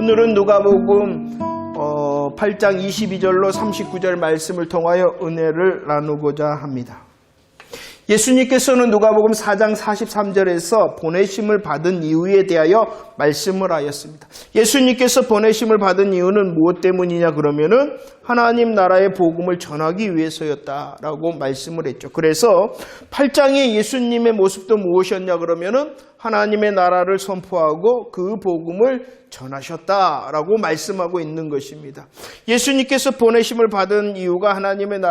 오늘은 누가복음 8장 22절로 39절 말씀을 통하여 은혜를 나누고자 합니다. 예수님께서는 누가복음 4장 43절에서 보내심을 받은 이유에 대하여 말씀을 하였습니다. 예수님께서 보내심을 받은 이유는 무엇 때문이냐 그러면은 하나님 나라의 복음을 전하기 위해서였다라고 말씀을 했죠. 그래서 8장의 예수님의 모습도 무엇이었냐 그러면은 하나님의 나라를 선포하고 그 복음을 전하셨다라고 말씀하고 있는 것입니다. 예수님께서 보내심을 받은 이유가 하나님의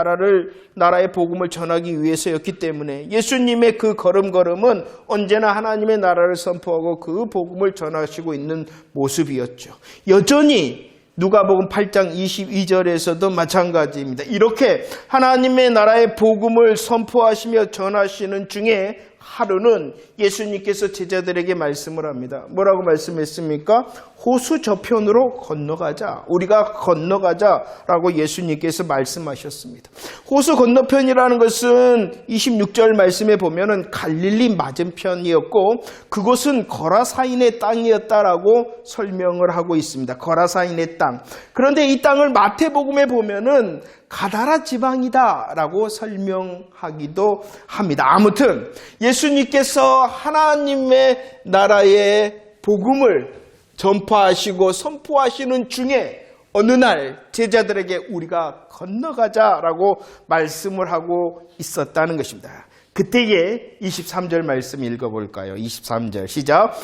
나라의 복음을 전하기 위해서였기 때문에 예수님의 그 걸음걸음은 언제나 하나님의 나라를 선포하고 그 복음을 전하시고 있는 모습이었죠. 여전히 누가복음 8장 22절에서도 마찬가지입니다. 이렇게 하나님의 나라의 복음을 선포하시며 전하시는 중에 하루는 예수님께서 제자들에게 말씀을 합니다. 뭐라고 말씀했습니까? 호수 저편으로 건너가자. 우리가 건너가자라고 예수님께서 말씀하셨습니다. 호수 건너편이라는 것은 26절 말씀에 보면은 갈릴리 맞은편이었고 그곳은 거라사인의 땅이었다라고 설명을 하고 있습니다. 거라사인의 땅. 그런데 이 땅을 마태복음에 보면은 가다라 지방이다라고 설명하기도 합니다. 아무튼 예수님께서 하나님의 나라의 복음을 전파하시고 선포하시는 중에 어느 날 제자들에게 우리가 건너가자라고 말씀을 하고 있었다는 것입니다. 그때의 23절 말씀 읽어볼까요? 23절 시작.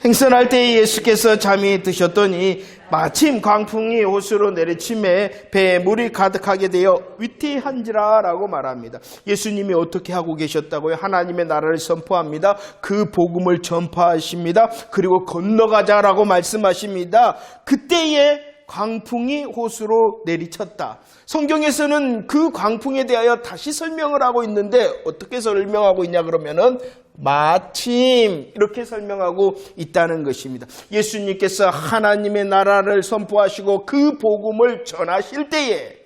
행선할 때에 예수께서 잠이 드셨더니 마침 광풍이 호수로 내리침에 배에 물이 가득하게 되어 위태한지라 라고 말합니다. 예수님이 어떻게 하고 계셨다고요? 하나님의 나라를 선포합니다. 그 복음을 전파하십니다. 그리고 건너가자라고 말씀하십니다. 그때에 광풍이 호수로 내리쳤다. 성경에서는 그 광풍에 대하여 다시 설명을 하고 있는데 어떻게 설명하고 있냐 그러면은 마침 이렇게 설명하고 있다는 것입니다. 예수님께서 하나님의 나라를 선포하시고 그 복음을 전하실 때에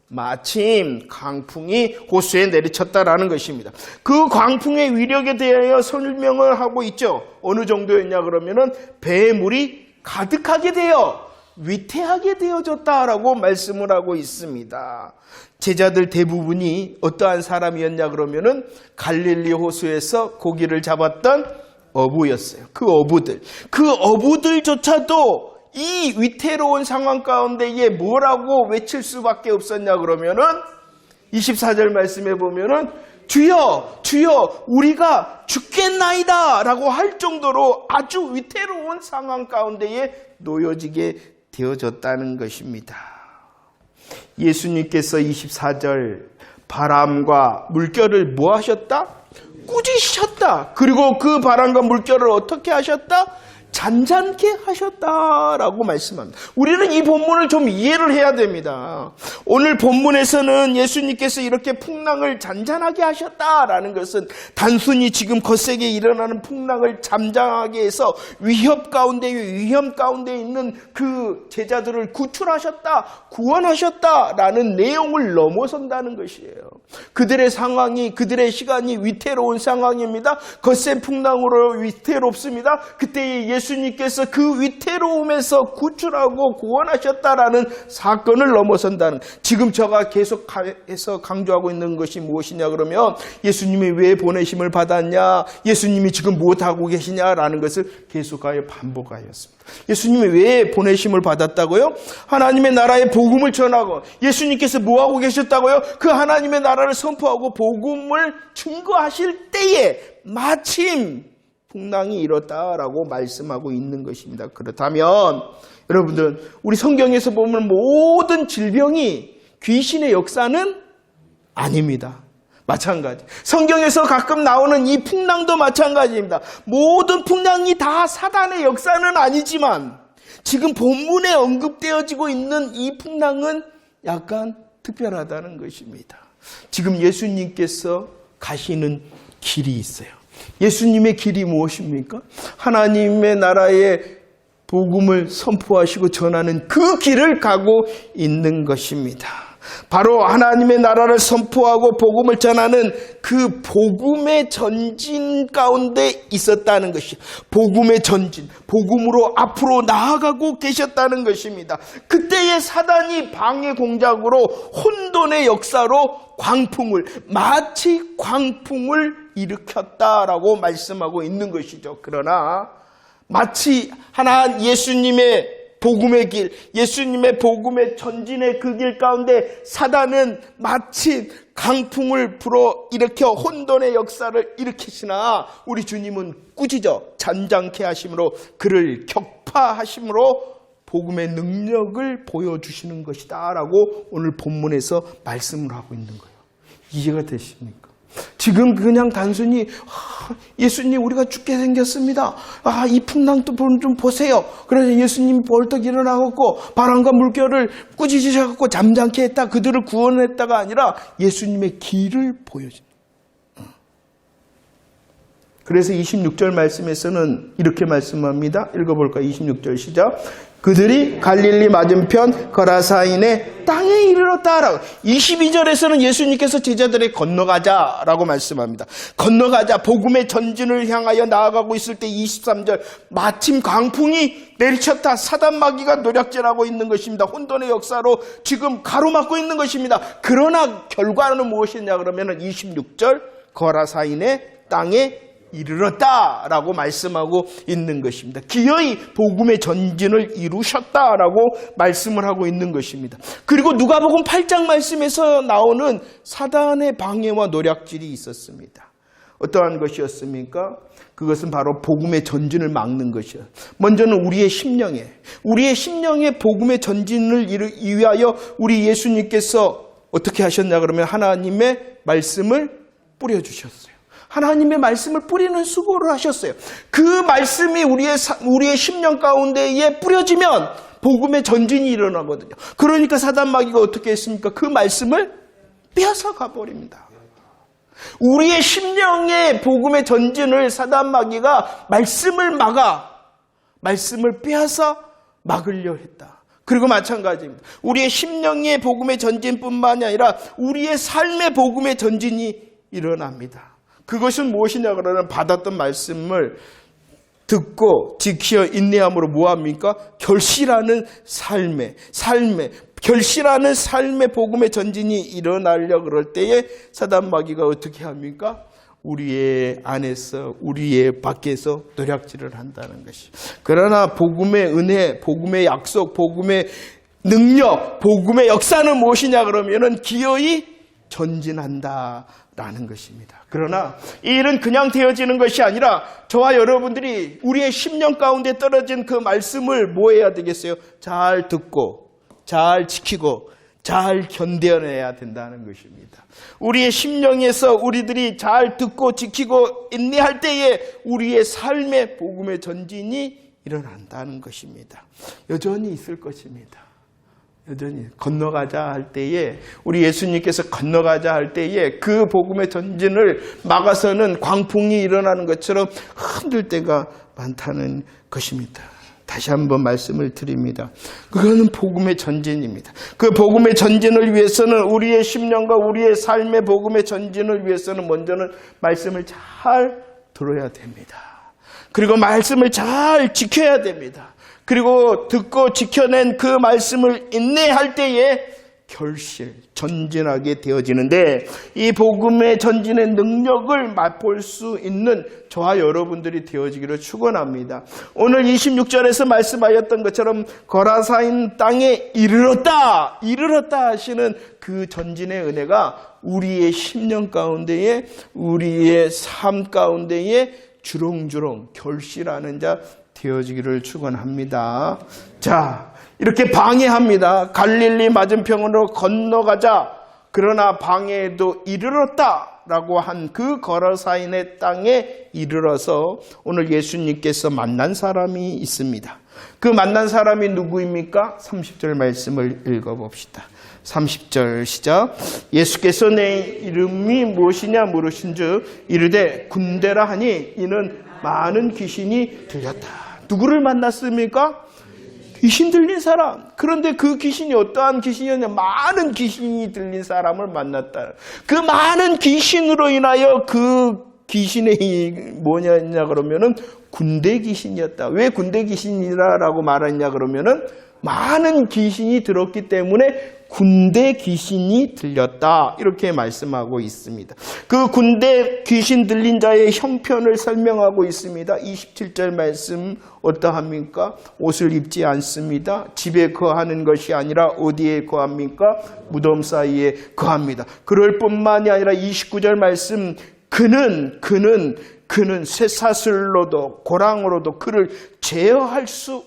마침 광풍이 호수에 내리쳤다라는 것입니다. 그 광풍의 위력에 대하여 설명을 하고 있죠. 어느 정도였냐 그러면은 배에 물이 가득하게 되어 위태하게 되어졌다라고 말씀을 하고 있습니다. 제자들 대부분이 어떠한 사람이었냐 그러면은 갈릴리 호수에서 고기를 잡았던 어부였어요. 그 어부들조차도 이 위태로운 상황 가운데에 뭐라고 외칠 수밖에 없었냐 그러면은 24절 말씀에 보면은 주여 주여 우리가 죽겠나이다 라고 할 정도로 아주 위태로운 상황 가운데에 놓여지게 되어졌다는 것입니다. 예수님께서 24절 바람과 물결을 뭐 하셨다? 꾸짖으셨다. 그리고 그 바람과 물결을 어떻게 하셨다? 잔잔케 하셨다라고 말씀합니다. 우리는 이 본문을 좀 이해를 해야 됩니다. 오늘 본문에서는 예수님께서 이렇게 풍랑을 잔잔하게 하셨다라는 것은 단순히 지금 거세게 일어나는 풍랑을 잠잠하게 해서 위험 가운데 있는 그 제자들을 구출하셨다, 구원하셨다라는 내용을 넘어선다는 것이에요. 그들의 상황이, 그들의 시간이 위태로운 상황입니다. 거센 풍랑으로 위태롭습니다. 그때에 예수님께서 그 위태로움에서 구출하고 구원하셨다라는 사건을 넘어선다는, 지금 제가 계속해서 강조하고 있는 것이 무엇이냐 그러면 예수님이 왜 보내심을 받았냐, 예수님이 지금 무엇하고 계시냐라는 것을 계속하여 반복하였습니다. 예수님이 왜 보내심을 받았다고요? 하나님의 나라의 복음을 전하고, 예수님께서 뭐하고 계셨다고요? 그 하나님의 나라를 선포하고 복음을 증거하실 때에 마침 풍랑이 일었다라고 말씀하고 있는 것입니다. 그렇다면 여러분들, 우리 성경에서 보면 모든 질병이 귀신의 역사는 아닙니다. 마찬가지. 성경에서 가끔 나오는 이 풍랑도 마찬가지입니다. 모든 풍랑이 다 사단의 역사는 아니지만 지금 본문에 언급되어지고 있는 이 풍랑은 약간 특별하다는 것입니다. 지금 예수님께서 가시는 길이 있어요. 예수님의 길이 무엇입니까? 하나님의 나라의 복음을 선포하시고 전하는 그 길을 가고 있는 것입니다. 바로 하나님의 나라를 선포하고 복음을 전하는 그 복음의 전진 가운데 있었다는 것이, 복음의 전진, 복음으로 앞으로 나아가고 계셨다는 것입니다. 그때의 사단이 방해 공작으로 혼돈의 역사로 마치 광풍을 일으켰다라고 말씀하고 있는 것이죠. 그러나 마치 예수님의 복음의 길, 예수님의 복음의 전진의 그 길 가운데 사단은 마치 강풍을 불어일으켜 혼돈의 역사를 일으키시나 우리 주님은 꾸짖어 잔잔케 하심으로, 그를 격파하심으로 복음의 능력을 보여주시는 것이다 라고 오늘 본문에서 말씀을 하고 있는 거예요. 이해가 되십니까? 지금 그냥 단순히 예수님 우리가 죽게 생겼습니다. 이 풍랑도 좀 보세요. 그래서 예수님이 벌떡 일어나고 바람과 물결을 꾸짖으셔서 잠잠케 했다, 그들을 구원했다가 아니라 예수님의 길을 보여줍니다. 그래서 26절 말씀에서는 이렇게 말씀합니다. 읽어볼까요? 26절 시작. 그들이 갈릴리 맞은편 거라사인의 땅에 이르렀다라고. 22절에서는 예수님께서 제자들에게 건너가자라고 말씀합니다. 건너가자, 복음의 전진을 향하여 나아가고 있을 때 23절, 마침 강풍이 내리쳤다. 사단 마귀가 노략질하고 있는 것입니다. 혼돈의 역사로 지금 가로막고 있는 것입니다. 그러나 결과는 무엇이냐 그러면 26절 거라사인의 땅에 이르렀다라고 말씀하고 있는 것입니다. 기어이 복음의 전진을 이루셨다라고 말씀을 하고 있는 것입니다. 그리고 누가복음 8장 말씀에서 나오는 사단의 방해와 노략질이 있었습니다. 어떠한 것이었습니까? 그것은 바로 복음의 전진을 막는 것이에요. 먼저는 우리의 심령에 복음의 전진을 위하여 우리 예수님께서 어떻게 하셨냐 그러면 하나님의 말씀을 뿌려주셨어요. 하나님의 말씀을 뿌리는 수고를 하셨어요. 그 말씀이 우리의 심령 가운데에 뿌려지면 복음의 전진이 일어나거든요. 그러니까 사단 마귀가 어떻게 했습니까? 그 말씀을 빼앗아 가버립니다. 우리의 심령의 복음의 전진을 사단 마귀가 말씀을 빼앗아 막으려 했다. 그리고 마찬가지입니다. 우리의 심령의 복음의 전진뿐만이 아니라 우리의 삶의 복음의 전진이 일어납니다. 그것은 무엇이냐 그러면 받았던 말씀을 듣고 지켜 인내함으로 뭐합니까? 결실하는 삶의 복음의 전진이 일어나려 그럴 때에 사단 마귀가 어떻게 합니까? 우리의 안에서, 우리의 밖에서 노략질을 한다는 것이. 그러나 복음의 은혜, 복음의 약속, 복음의 능력, 복음의 역사는 무엇이냐 그러면은 기어이 전진한다라는 것입니다. 그러나 이 일은 그냥 되어지는 것이 아니라 저와 여러분들이 우리의 심령 가운데 떨어진 그 말씀을 뭐 해야 되겠어요? 잘 듣고, 잘 지키고, 잘 견뎌내야 된다는 것입니다. 우리의 심령에서 우리들이 잘 듣고 지키고 인내할 때에 우리의 삶의 복음의 전진이 일어난다는 것입니다. 여전히 있을 것입니다. 여전히 건너가자 할 때에, 우리 예수님께서 건너가자 할 때에 그 복음의 전진을 막아서는 광풍이 일어나는 것처럼 흔들 때가 많다는 것입니다. 다시 한번 말씀을 드립니다. 그거는 복음의 전진입니다. 그 복음의 전진을 위해서는, 우리의 심령과 우리의 삶의 복음의 전진을 위해서는 먼저는 말씀을 잘 들어야 됩니다. 그리고 말씀을 잘 지켜야 됩니다. 그리고 듣고 지켜낸 그 말씀을 인내할 때에 전진하게 되어지는데, 이 복음의 전진의 능력을 맛볼 수 있는 저와 여러분들이 되어지기를 축원합니다. 오늘 26절에서 말씀하였던 것처럼 거라사인 땅에 이르렀다 하시는 그 전진의 은혜가 우리의 심령 가운데에, 우리의 삶 가운데에 주렁주렁 결실하는 자 되어지기를 축원합니다. 자, 이렇게 방해합니다. 갈릴리 맞은편으로 건너가자. 그러나 방해에도 이르렀다라고 한 그 거라사인의 땅에 이르러서 오늘 예수님께서 만난 사람이 있습니다. 그 만난 사람이 누구입니까? 30절 말씀을 읽어봅시다. 30절 시작. 예수께서 내 이름이 무엇이냐 물으신즉 이르되 군대라 하니 이는 많은 귀신이 들렸다. 누구를 만났습니까? 귀신 들린 사람. 그런데 그 귀신이 어떠한 귀신이었냐? 많은 귀신이 들린 사람을 만났다. 그 많은 귀신으로 인하여 그 귀신의 뭐냐 그러면은 군대 귀신이었다. 왜 군대 귀신이라고 말했냐 그러면은 많은 귀신이 들었기 때문에 군대 귀신이 들렸다. 이렇게 말씀하고 있습니다. 그 군대 귀신 들린 자의 형편을 설명하고 있습니다. 27절 말씀 어떠합니까? 옷을 입지 않습니다. 집에 거하는 것이 아니라 어디에 거합니까? 무덤 사이에 거합니다. 그럴 뿐만이 아니라 29절 말씀 그는 쇠사슬로도 고랑으로도 그를 제어할 수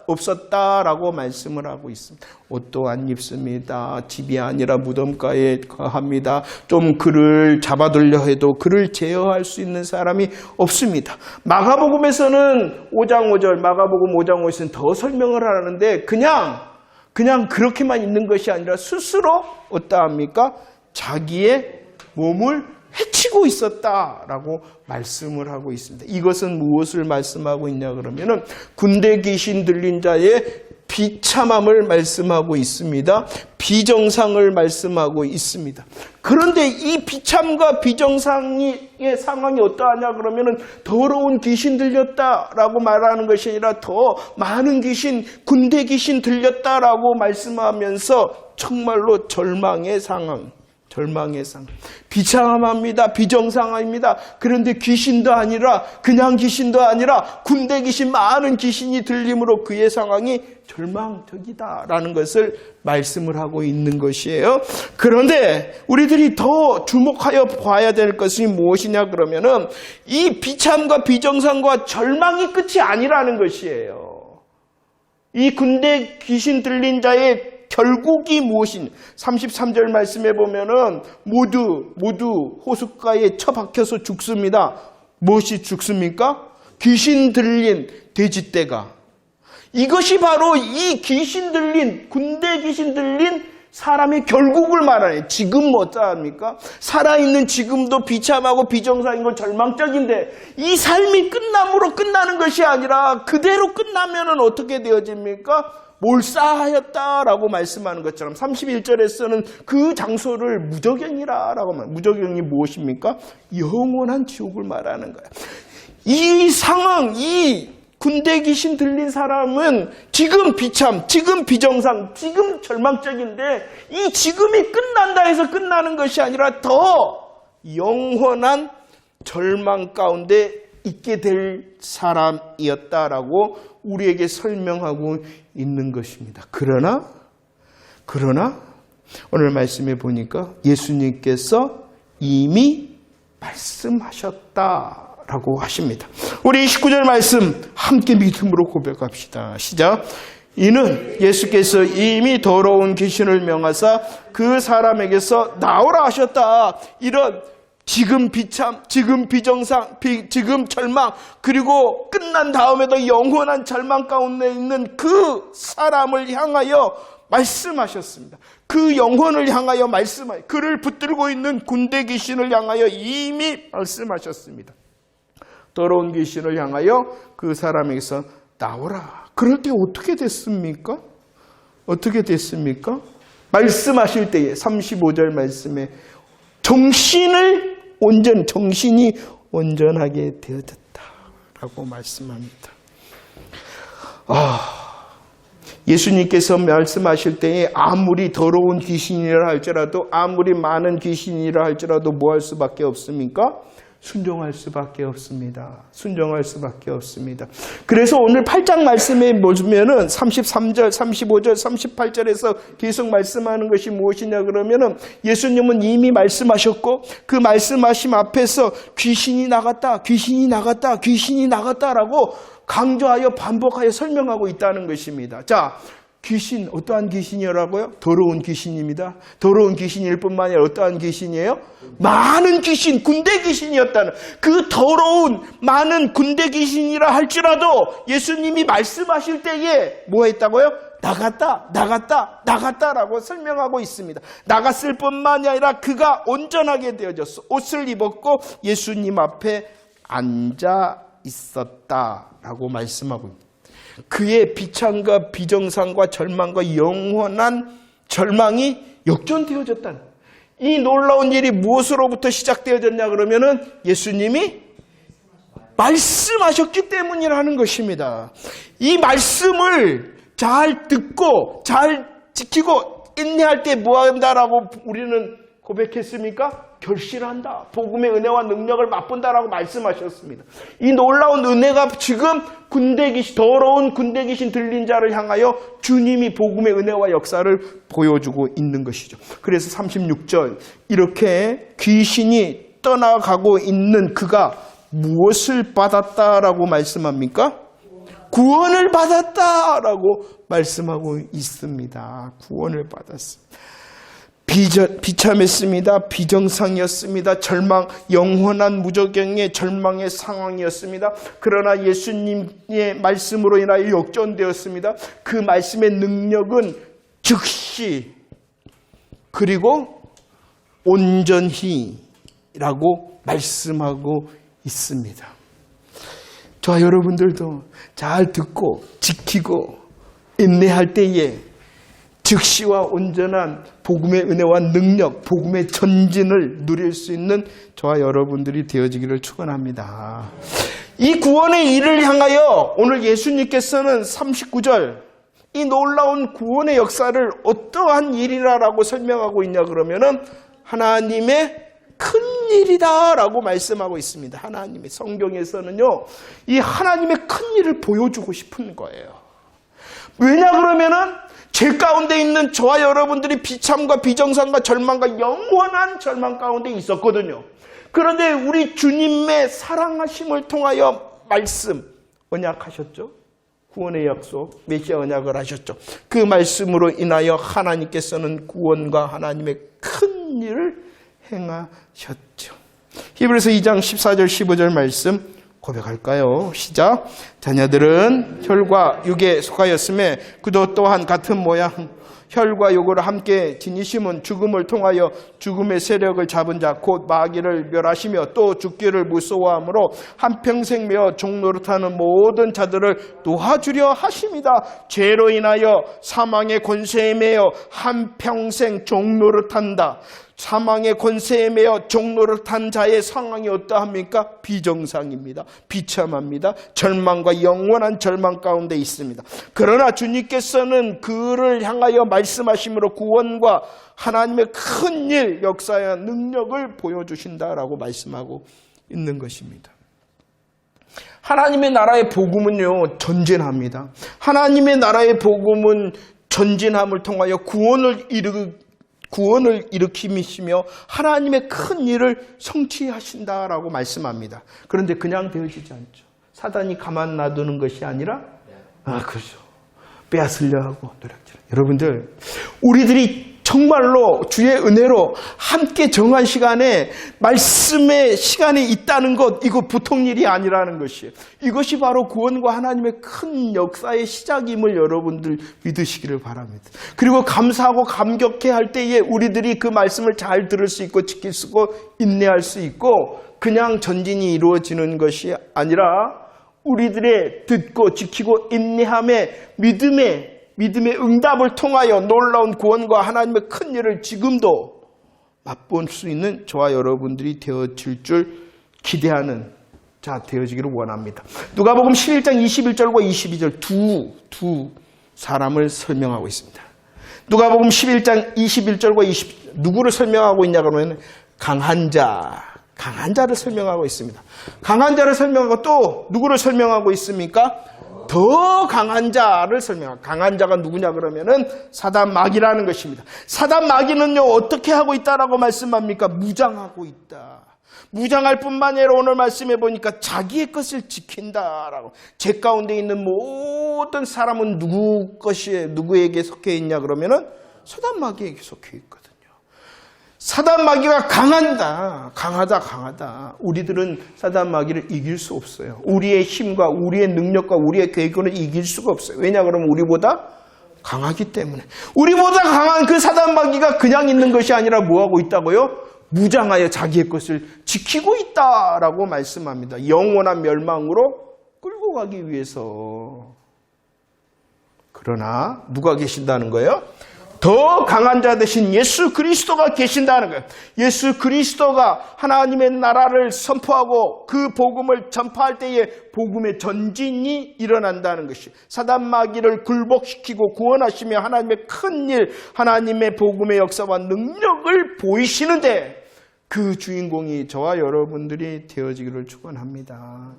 없었다라고 말씀을 하고 있습니다. 옷도 안 입습니다. 집이 아니라 무덤가에 거합니다. 좀 그를 잡아들려 해도 그를 제어할 수 있는 사람이 없습니다. 마가복음에서는 5장 5절, 마가복음 5장 5절에서는 더 설명을 하는데 그냥 그렇게만 있는 것이 아니라 스스로 어떠합니까? 자기의 몸을 해치고 있었다라고 말씀을 하고 있습니다. 이것은 무엇을 말씀하고 있냐 그러면은 군대 귀신 들린 자의 비참함을 말씀하고 있습니다. 비정상을 말씀하고 있습니다. 그런데 이 비참과 비정상의 상황이 어떠하냐 그러면은 더러운 귀신 들렸다라고 말하는 것이 아니라 더 많은 귀신, 군대 귀신 들렸다라고 말씀하면서 정말로 절망의 상황. 비참합니다. 비정상합니다. 그런데 귀신도 아니라 그냥 귀신도 아니라 군대 귀신, 많은 귀신이 들림으로 그의 상황이 절망적이다라는 것을 말씀을 하고 있는 것이에요. 그런데 우리들이 더 주목하여 봐야 될 것이 무엇이냐 그러면은 이 비참과 비정상과 절망이 끝이 아니라는 것이에요. 이 군대 귀신 들린 자의 결국이 무엇인? 33절 말씀에 보면은 모두 호숫가에 처박혀서 죽습니다. 무엇이 죽습니까? 귀신 들린 돼지떼가. 이것이 바로 이 귀신 들린, 군대 귀신 들린 사람의 결국을 말하네. 지금 어떠합니까? 살아있는 지금도 비참하고 비정상인 건 절망적인데 이 삶이 끝남으로 끝나는 것이 아니라 그대로 끝나면은 어떻게 되어집니까? 몰사하였다라고 말씀하는 것처럼 31절에서는 그 장소를 무저경이라고 말합니다. 무저경이 무엇입니까? 영원한 지옥을 말하는 거예요. 이 상황, 이 군대 귀신 들린 사람은 지금 비참, 지금 비정상, 지금 절망적인데 이 지금이 끝난다 해서 끝나는 것이 아니라 더 영원한 절망 가운데 있게 될 사람이었다라고 우리에게 설명하고 있는 것입니다. 그러나 오늘 말씀해 보니까 예수님께서 이미 말씀하셨다라고 하십니다. 우리 29절 말씀 함께 믿음으로 고백합시다. 시작. 이는 예수께서 이미 더러운 귀신을 명하사 그 사람에게서 나오라 하셨다. 이런 지금 비참, 지금 비정상, 지금 절망, 그리고 끝난 다음에도 영원한 절망 가운데 있는 그 사람을 향하여 말씀하셨습니다. 그 영혼을 향하여 말씀하여 그를 붙들고 있는 군대 귀신을 향하여 이미 말씀하셨습니다. 더러운 귀신을 향하여 그 사람에게서 나오라. 그럴 때 어떻게 됐습니까? 말씀하실 때에 35절 말씀에 정신이 온전하게 되어졌다라고 말씀합니다. 예수님께서 말씀하실 때에 아무리 더러운 귀신이라 할지라도 아무리 많은 귀신이라 할지라도 뭐 할 수밖에 없습니까? 순종할 수밖에 없습니다. 그래서 오늘 8장 말씀에 보면은 33절, 35절, 38절에서 계속 말씀하는 것이 무엇이냐 그러면은 예수님은 이미 말씀하셨고 그 말씀하심 앞에서 귀신이 나갔다라고 강조하여 반복하여 설명하고 있다는 것입니다. 자, 귀신, 어떠한 귀신이라고요? 더러운 귀신입니다. 더러운 귀신일 뿐만 아니라 어떠한 귀신이에요? 많은 귀신, 군대 귀신이었다는 그 더러운 많은 군대 귀신이라 할지라도 예수님이 말씀하실 때에 뭐 했다고요? 나갔다라고 설명하고 있습니다. 나갔을 뿐만이 아니라 그가 온전하게 되어졌어. 옷을 입었고 예수님 앞에 앉아 있었다라고 말씀하고 있습니다. 그의 비참과 비정상과 절망과 영원한 절망이 역전되어졌다는, 이 놀라운 일이 무엇으로부터 시작되어졌냐 그러면은 예수님이 말씀하셨기 때문이라는 것입니다. 이 말씀을 잘 듣고 잘 지키고 인내할 때 뭐 한다라고 우리는 고백했습니까? 결실한다. 복음의 은혜와 능력을 맛본다라고 말씀하셨습니다. 이 놀라운 은혜가 지금 더러운 군대 귀신 들린 자를 향하여 주님이 복음의 은혜와 역사를 보여주고 있는 것이죠. 그래서 36절, 이렇게 귀신이 떠나가고 있는 그가 무엇을 받았다라고 말씀합니까? 구원을 받았다라고 말씀하고 있습니다. 구원을 받았습니다. 비참했습니다. 비정상이었습니다. 절망, 영원한 무저경의 절망의 상황이었습니다. 그러나 예수님의 말씀으로 인하여 역전되었습니다. 그 말씀의 능력은 즉시 그리고 온전히라고 말씀하고 있습니다. 저와 여러분들도 잘 듣고 지키고 인내할 때에 즉시와 온전한 복음의 은혜와 능력, 복음의 전진을 누릴 수 있는 저와 여러분들이 되어지기를 축원합니다. 이 구원의 일을 향하여 오늘 예수님께서는 39절, 이 놀라운 구원의 역사를 어떠한 일이라고 설명하고 있냐 그러면은 하나님의 큰 일이다라고 말씀하고 있습니다. 하나님의 성경에서는요, 이 하나님의 큰 일을 보여주고 싶은 거예요. 왜냐 그러면은 죄 가운데 있는 저와 여러분들이 비참과 비정상과 절망과 영원한 절망 가운데 있었거든요. 그런데 우리 주님의 사랑하심을 통하여 말씀, 언약하셨죠. 구원의 약속, 메시아 언약을 하셨죠. 그 말씀으로 인하여 하나님께서는 구원과 하나님의 큰 일을 행하셨죠. 히브리서 2장 14절 15절 말씀 고백할까요? 시작. 자녀들은 혈과 육에 속하였음에 그도 또한 같은 모양 혈과 육을 함께 지니심은 죽음을 통하여 죽음의 세력을 잡은 자 곧 마귀를 멸하시며 또 죽기를 무서워함으로 한평생 메어 종노릇하는 모든 자들을 놓아주려 하심이다. 죄로 인하여 사망의 권세에 매여 한평생 종노릇한다. 사망의 권세에 매여 종노릇한 자의 상황이 어떠합니까? 비정상입니다. 비참합니다. 절망과 영원한 절망 가운데 있습니다. 그러나 주님께서는 그를 향하여 말씀하심으로 구원과 하나님의 큰 일, 역사의 능력을 보여주신다라고 말씀하고 있는 것입니다. 하나님의 나라의 복음은요, 전진합니다. 하나님의 나라의 복음은 전진함을 통하여 구원을 일으키시며 하나님의 큰 일을 성취하신다라고 말씀합니다. 그런데 그냥 되어지지 않죠. 사단이 가만 놔두는 것이 아니라, 그렇죠. 빼앗으려 하고 노력질. 여러분들, 우리들이 정말로 주의 은혜로 함께 정한 시간에 말씀의 시간이 있다는 것, 이거 보통 일이 아니라는 것이에요. 이것이 바로 구원과 하나님의 큰 역사의 시작임을 여러분들 믿으시기를 바랍니다. 그리고 감사하고 감격해 할 때에 우리들이 그 말씀을 잘 들을 수 있고 지킬 수 있고 인내할 수 있고 그냥 전진이 이루어지는 것이 아니라 우리들의 듣고 지키고 인내함의 믿음의 응답을 통하여 놀라운 구원과 하나님의 큰 일을 지금도 맛볼 수 있는 저와 여러분들이 되어질 줄 기대하는 자 되어지기를 원합니다. 누가복음 11장 21절과 22절 두 사람을 설명하고 있습니다. 누가복음 11장 21절과 22절 누구를 설명하고 있냐 그러면 강한 자를 설명하고 있습니다. 강한 자를 설명하고 또 누구를 설명하고 있습니까? 더 강한 자를 설명합니다. 강한 자가 누구냐 그러면은 사단 마귀라는 것입니다. 사단 마귀는요 어떻게 하고 있다라고 말씀합니까? 무장하고 있다. 무장할 뿐만 아니라 오늘 말씀해 보니까 자기의 것을 지킨다라고. 제 가운데 있는 모든 사람은 누구에게 속해 있냐 그러면은 사단 마귀에게 속해 있거든요. 사단 마귀가 강하다. 우리들은 사단 마귀를 이길 수 없어요. 우리의 힘과 우리의 능력과 우리의 계획으로는 이길 수가 없어요. 왜냐 그러면 우리보다 강하기 때문에. 우리보다 강한 그 사단 마귀가 그냥 있는 것이 아니라 뭐하고 있다고요? 무장하여 자기의 것을 지키고 있다라고 말씀합니다. 영원한 멸망으로 끌고 가기 위해서. 그러나 누가 계신다는 거예요? 더 강한 자 되신 예수 그리스도가 계신다는 거예요. 예수 그리스도가 하나님의 나라를 선포하고 그 복음을 전파할 때에 복음의 전진이 일어난다는 것이, 사단 마귀를 굴복시키고 구원하시며 하나님의 큰 일, 하나님의 복음의 역사와 능력을 보이시는데 그 주인공이 저와 여러분들이 되어지기를 축원합니다.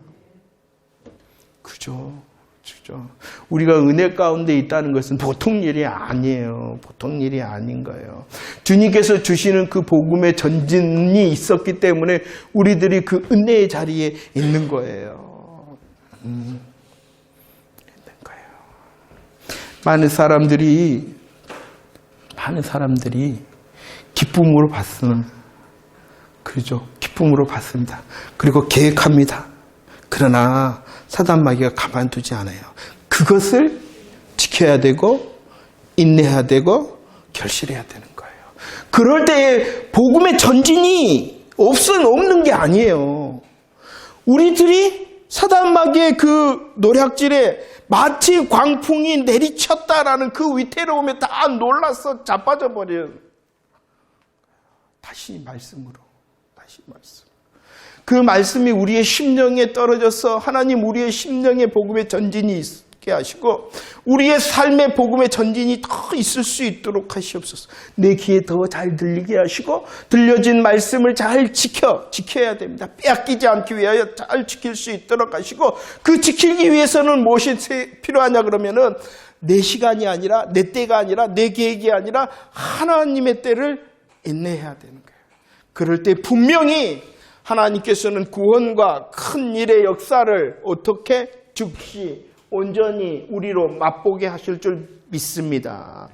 그죠? 우리가 은혜 가운데 있다는 것은 보통 일이 아니에요. 보통 일이 아닌 거예요. 주님께서 주시는 그 복음의 전진이 있었기 때문에 우리들이 그 은혜의 자리에 있는 거예요. 있는 거예요. 많은 사람들이 기쁨으로 받습니다. 그렇죠? 기쁨으로 받습니다. 그리고 계획합니다. 그러나 사단 마귀가 가만두지 않아요. 그것을 지켜야 되고 인내해야 되고 결실해야 되는 거예요. 그럴 때에 복음의 전진이 없는 게 아니에요. 우리들이 사단 마귀의 그 노략질에 마치 광풍이 내리쳤다라는 그 위태로움에 다 놀라서 자빠져 버려요. 다시 말씀. 그 말씀이 우리의 심령에 떨어져서 하나님 우리의 심령에 복음의 전진이 있게 하시고 우리의 삶의 복음의 전진이 더 있을 수 있도록 하시옵소서. 내 귀에 더 잘 들리게 하시고 들려진 말씀을 잘 지켜야 됩니다. 빼앗기지 않기 위하여 잘 지킬 수 있도록 하시고, 그 지키기 위해서는 무엇이 필요하냐 그러면은 내 시간이 아니라, 내 때가 아니라, 내 계획이 아니라 하나님의 때를 인내해야 되는 거예요. 그럴 때 분명히 하나님께서는 구원과 큰 일의 역사를 어떻게 즉시 온전히 우리로 맛보게 하실 줄 믿습니다.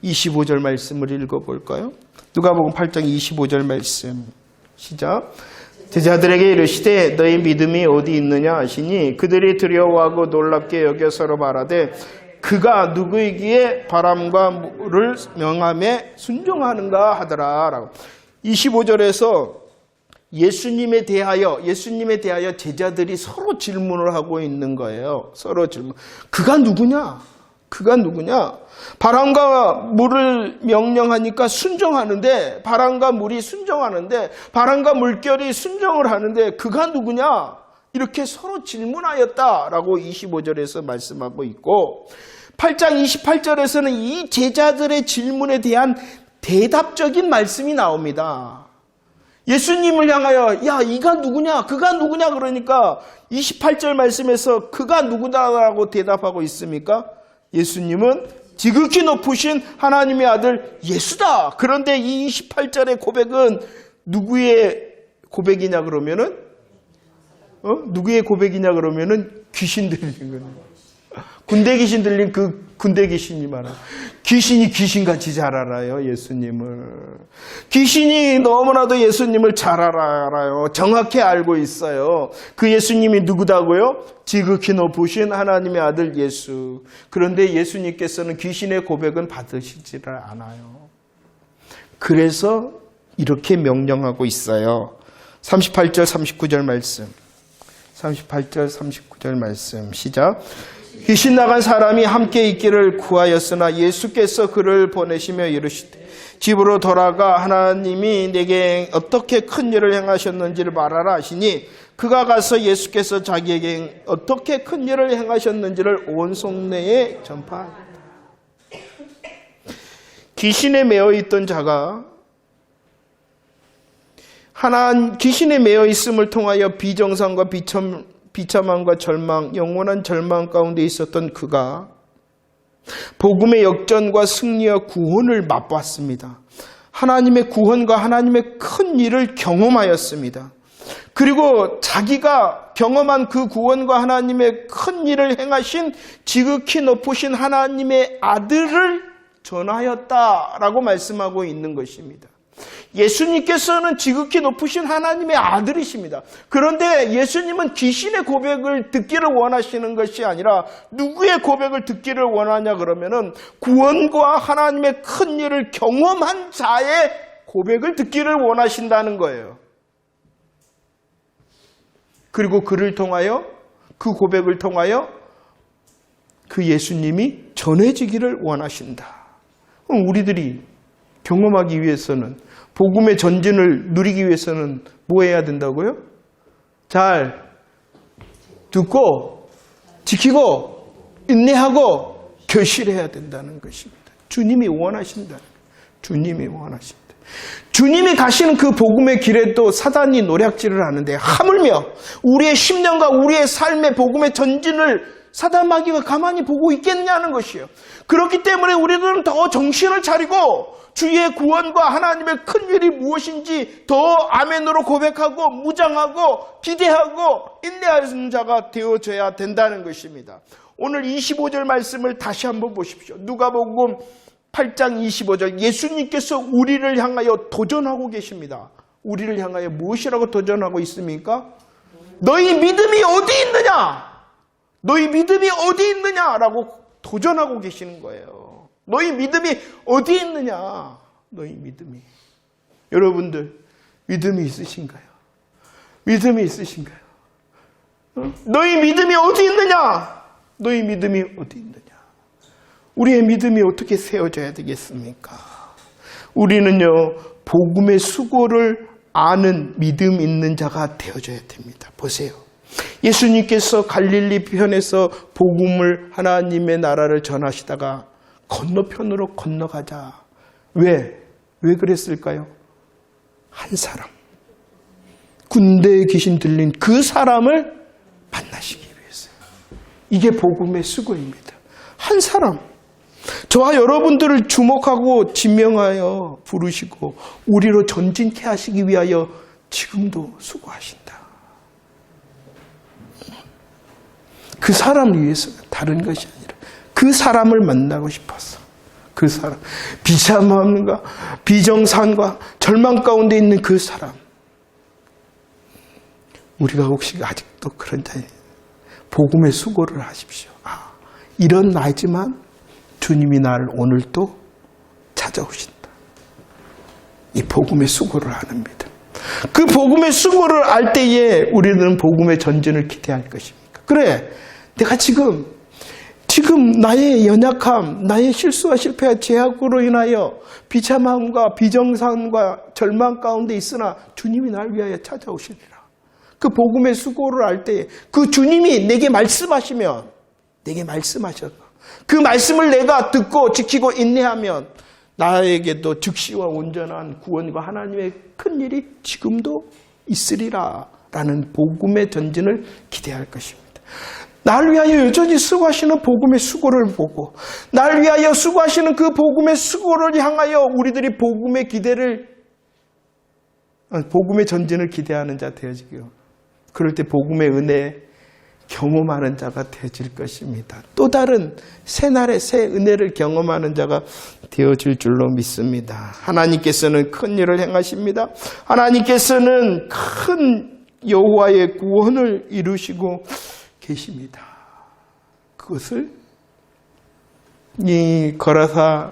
25절 말씀을 읽어볼까요? 누가복음 8장 25절 말씀 시작. 제자들에게 이르시되 너희 믿음이 어디 있느냐 하시니 그들이 두려워하고 놀랍게 여겨 서로 말하되 그가 누구이기에 바람과 물을 명함에 순종하는가 하더라 라고. 25절에서 예수님에 대하여 제자들이 서로 질문을 하고 있는 거예요. 서로 질문. 그가 누구냐? 바람과 물을 명령하니까 순종하는데, 바람과 물이 순종하는데, 바람과 물결이 순종을 하는데 그가 누구냐? 이렇게 서로 질문하였다라고 25절에서 말씀하고 있고, 8장 28절에서는 이 제자들의 질문에 대한 대답적인 말씀이 나옵니다. 예수님을 향하여 야 이가 누구냐 그가 누구냐 그러니까 28절 말씀에서 그가 누구다라고 대답하고 있습니까? 예수님은 지극히 높으신 하나님의 아들 예수다. 그런데 이 28절의 고백은 누구의 고백이냐 그러면은 누구의 고백이냐 그러면은 귀신 들린 거예요. 군대 귀신 들린 그 군대 귀신이 말아요. 귀신이 귀신같이 잘 알아요, 예수님을. 귀신이 너무나도 예수님을 잘 알아요. 정확히 알고 있어요. 그 예수님이 누구다고요? 지극히 높으신 하나님의 아들 예수. 그런데 예수님께서는 귀신의 고백은 받으시지를 않아요. 그래서 이렇게 명령하고 있어요. 38절, 39절 말씀. 38절, 39절 말씀. 시작. 귀신 나간 사람이 함께 있기를 구하였으나 예수께서 그를 보내시며 이르시되 집으로 돌아가 하나님이 내게 어떻게 큰 일을 행하셨는지를 말하라 하시니 그가 가서 예수께서 자기에게 어떻게 큰 일을 행하셨는지를 온 속내에 전파하였다. 귀신에 매어 있던 자가 귀신에 매어 있음을 통하여 비정상과 비참함과 절망, 영원한 절망 가운데 있었던 그가 복음의 역전과 승리와 구원을 맛봤습니다. 하나님의 구원과 하나님의 큰 일을 경험하였습니다. 그리고 자기가 경험한 그 구원과 하나님의 큰 일을 행하신 지극히 높으신 하나님의 아들을 전하였다라고 말씀하고 있는 것입니다. 예수님께서는 지극히 높으신 하나님의 아들이십니다. 그런데 예수님은 귀신의 고백을 듣기를 원하시는 것이 아니라 누구의 고백을 듣기를 원하냐 그러면은 구원과 하나님의 큰 일을 경험한 자의 고백을 듣기를 원하신다는 거예요. 그리고 그를 통하여 그 고백을 통하여 그 예수님이 전해지기를 원하신다. 그럼 우리들이 경험하기 위해서는, 복음의 전진을 누리기 위해서는 뭐 해야 된다고요? 잘 듣고 지키고 인내하고 결실해야 된다는 것입니다. 주님이 원하신다. 주님이 원하신다. 주님이 가시는 그 복음의 길에 또 사단이 노략질을 하는데, 하물며 우리의 심령과 우리의 삶의 복음의 전진을 사단 마귀가 가만히 보고 있겠냐는 것이에요. 그렇기 때문에 우리들은 더 정신을 차리고 주의 구원과 하나님의 큰 일이 무엇인지 더 아멘으로 고백하고 무장하고 기대하고 인내하는 자가 되어져야 된다는 것입니다. 오늘 25절 말씀을 다시 한번 보십시오. 누가복음 8장 25절, 예수님께서 우리를 향하여 도전하고 계십니다. 우리를 향하여 무엇이라고 도전하고 있습니까? 너희 믿음이 어디 있느냐? 너희 믿음이 어디 있느냐라고 도전하고 계시는 거예요. 너희 믿음이 어디 있느냐? 너희 믿음이. 여러분들 믿음이 있으신가요? 믿음이 있으신가요? 너희 믿음이 어디 있느냐? 너희 믿음이 어디 있느냐? 우리의 믿음이 어떻게 세워져야 되겠습니까? 우리는요, 복음의 수고를 아는 믿음 있는 자가 되어져야 됩니다. 보세요. 예수님께서 갈릴리 편에서 복음을, 하나님의 나라를 전하시다가 건너편으로 건너가자. 왜 그랬을까요? 한 사람, 군대에 귀신 들린 그 사람을 만나시기 위해서요. 이게 복음의 수고입니다. 한 사람, 저와 여러분들을 주목하고 지명하여 부르시고 우리로 전진케 하시기 위하여 지금도 수고하신다. 그 사람을 위해서, 다른 것이 아니라 그 사람을 만나고 싶었어. 그 사람, 비참함과 비정상과 절망 가운데 있는 그 사람. 우리가 혹시 아직도 그런 자에 복음의 수고를 하십시오. 이런 나이지만 주님이 나를 오늘 또 찾아오신다. 이 복음의 수고를 하는 믿음. 그 복음의 수고를 알 때에 우리는 복음의 전진을 기대할 것입니까? 그래, 내가 지금 나의 연약함, 나의 실수와 실패와 죄악으로 인하여 비참함과 비정상과 절망 가운데 있으나 주님이 나를 위하여 찾아오시리라. 그 복음의 수고를 알 때에 그 주님이 내게 말씀하시면, 내게 말씀하셔서 그 말씀을 내가 듣고 지키고 인내하면 나에게도 즉시와 온전한 구원과 하나님의 큰 일이 지금도 있으리라 라는 복음의 전진을 기대할 것입니다. 나를 위하여 여전히 수고하시는 복음의 수고를 보고, 나를 위하여 수고하시는 그 복음의 수고를 향하여 우리들이 복음의 전진을 기대하는 자 되어지고요. 그럴 때 복음의 은혜 경험하는 자가 되어질 것입니다. 또 다른 새날의 새 은혜를 경험하는 자가 되어질 줄로 믿습니다. 하나님께서는 큰 일을 행하십니다. 하나님께서는 큰 여호와의 구원을 이루시고 계십니다. 그것을 이 거라사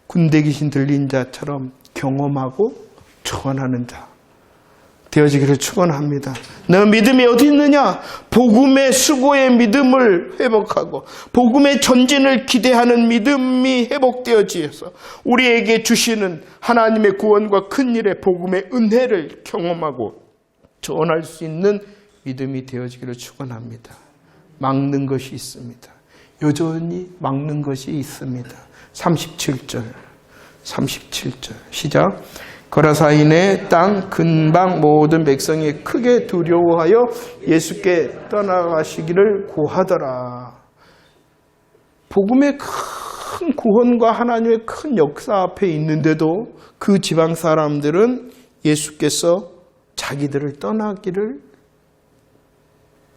군대 귀신 들린 자처럼 경험하고 전하는 자 되어지기를 축원합니다. 너 믿음이 어디 있느냐? 복음의 수고의 믿음을 회복하고 복음의 전진을 기대하는 믿음이 회복되어지어서 우리에게 주시는 하나님의 구원과 큰 일의 복음의 은혜를 경험하고 전할 수 있는 믿음이 되어지기를 축원합니다. 막는 것이 있습니다. 여전히 막는 것이 있습니다. 37절 시작. 거라사인의 땅 근방 모든 백성이 크게 두려워하여 예수께 떠나가시기를 고하더라. 복음의 큰 구원과 하나님의 큰 역사 앞에 있는데도 그 지방 사람들은 예수께서 자기들을 떠나기를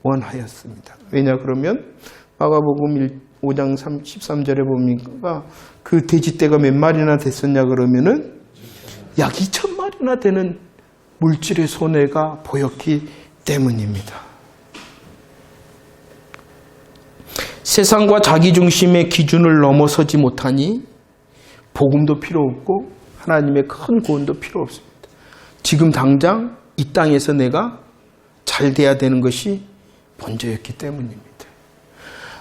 원하였습니다. 왜냐 그러면 마가복음 5장 13절에 보니까 그 돼지떼가 몇 마리나 됐었냐 그러면은 약 2,000마리나 되는 물질의 손해가 보였기 때문입니다. 세상과 자기중심의 기준을 넘어서지 못하니 복음도 필요 없고 하나님의 큰 구원도 필요 없습니다. 지금 당장 이 땅에서 내가 잘 돼야 되는 것이 먼저였기 때문입니다.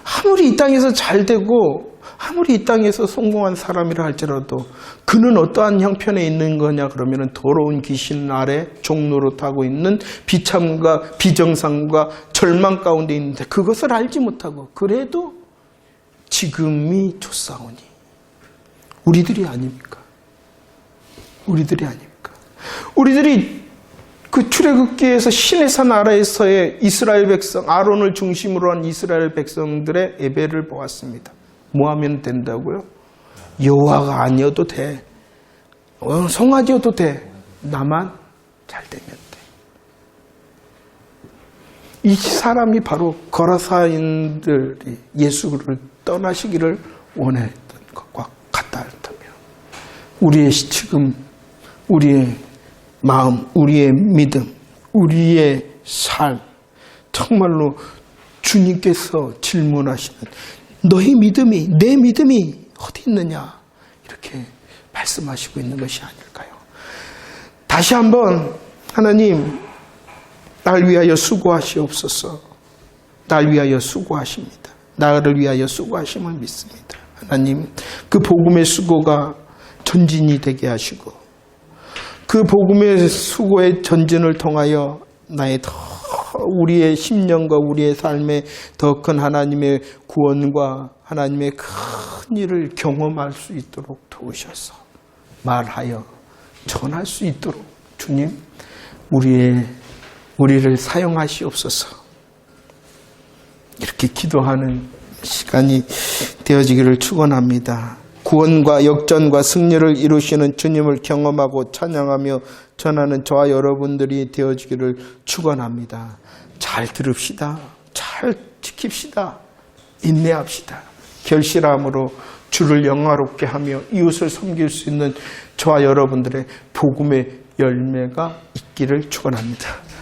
아무리 이 땅에서 잘 되고 아무리 이 땅에서 성공한 사람이라 할지라도 그는 어떠한 형편에 있는 거냐 그러면 더러운 귀신 아래 종노릇하고 있는 비참과 비정상과 절망 가운데 있는데 그것을 알지 못하고 그래도 지금이 좋사오니 우리들이 아닙니까? 우리들이 아닙니까? 우리들이 그 출애굽기에서 신의 산 아래에서의 이스라엘 백성 아론을 중심으로 한 이스라엘 백성들의 예배를 보았습니다. 뭐 하면 된다고요? 여호와가 아니어도 돼. 송아지여도 돼. 나만 잘 되면 돼. 이 사람이 바로 거라사인들이 예수를 떠나시기를 원했던 것과 같다 한다면 우리의 지금 우리의 마음, 우리의 믿음, 우리의 삶 정말로 주님께서 질문하시는 너희 믿음이 내 믿음이 어디 있느냐 이렇게 말씀하시고 있는 것이 아닐까요? 다시 한번 하나님 날 위하여 수고하시옵소서. 날 위하여 수고하십니다. 나를 위하여 수고하심을 믿습니다. 하나님 그 복음의 수고가 전진이 되게 하시고 그 복음의 수고의 전진을 통하여 나의 우리의 심령과 우리의 삶에 더 큰 하나님의 구원과 하나님의 큰 일을 경험할 수 있도록 도우셔서 말하여 전할 수 있도록 주님 우리를 사용하시옵소서. 이렇게 기도하는 시간이 되어지기를 축원합니다. 구원과 역전과 승리를 이루시는 주님을 경험하고 찬양하며 전하는 저와 여러분들이 되어지기를 축원합니다. 잘 들읍시다. 잘 지킵시다. 인내합시다. 결실함으로 주를 영화롭게 하며 이웃을 섬길 수 있는 저와 여러분들의 복음의 열매가 있기를 축원합니다.